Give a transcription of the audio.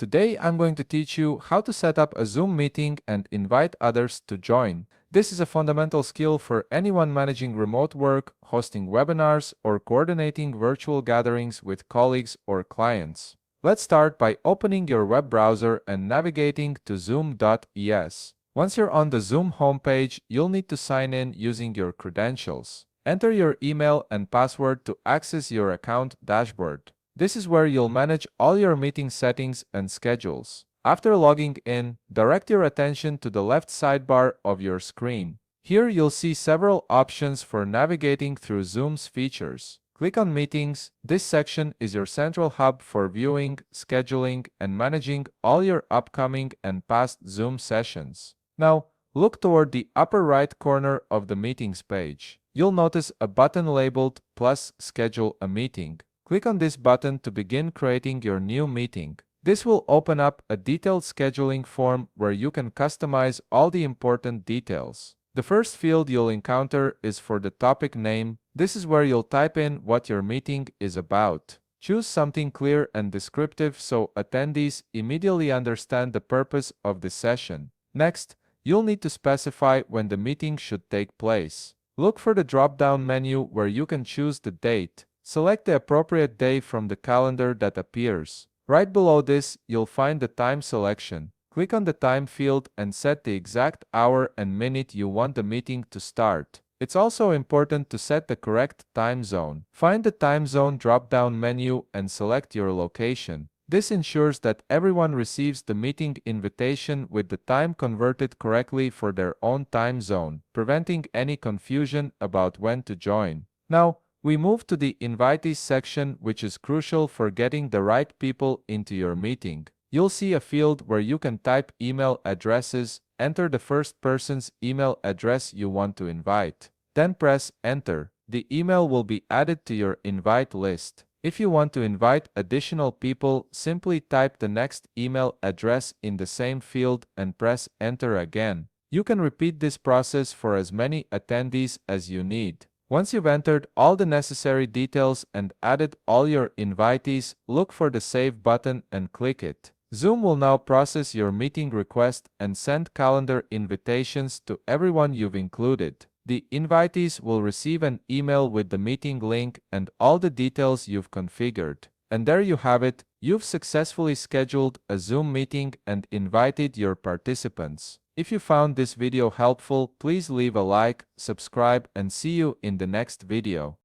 Today I'm going to teach you how to set up a Zoom meeting and invite others to join. This is a fundamental skill for anyone managing remote work, hosting webinars, or coordinating virtual gatherings with colleagues or clients. Let's start by opening your web browser and navigating to zoom.es. Once you're on the Zoom homepage, you'll need to sign in using your credentials. Enter your email and password to access your account dashboard. This is where you'll manage all your meeting settings and schedules. After logging in, direct your attention to the left sidebar of your screen. Here you'll see several options for navigating through Zoom's features. Click on Meetings. This section is your central hub for viewing, scheduling, and managing all your upcoming and past Zoom sessions. Now, look toward the upper right corner of the Meetings page. You'll notice a button labeled Plus Schedule a Meeting. Click on this button to begin creating your new meeting. This will open up a detailed scheduling form where you can customize all the important details. The first field you'll encounter is for the topic name. This is where you'll type in what your meeting is about. Choose something clear and descriptive so attendees immediately understand the purpose of the session. Next, you'll need to specify when the meeting should take place. Look for the drop-down menu where you can choose the date. Select the appropriate day from the calendar that appears. Right below this, you'll find the time selection. Click on the time field and set the exact hour and minute you want the meeting to start. It's also important to set the correct time zone. Find the time zone drop-down menu and select your location. This ensures that everyone receives the meeting invitation with the time converted correctly for their own time zone, preventing any confusion about when to join. Now, we move to the Invitees section, which is crucial for getting the right people into your meeting. You'll see a field where you can type email addresses, enter the first person's email address you want to invite. Then press Enter. The email will be added to your invite list. If you want to invite additional people, simply type the next email address in the same field and press Enter again. You can repeat this process for as many attendees as you need. Once you've entered all the necessary details and added all your invitees, look for the Save button and click it. Zoom will now process your meeting request and send calendar invitations to everyone you've included. The invitees will receive an email with the meeting link and all the details you've configured. And there you have it, you've successfully scheduled a Zoom meeting and invited your participants. If you found this video helpful, please leave a like, subscribe, and see you in the next video.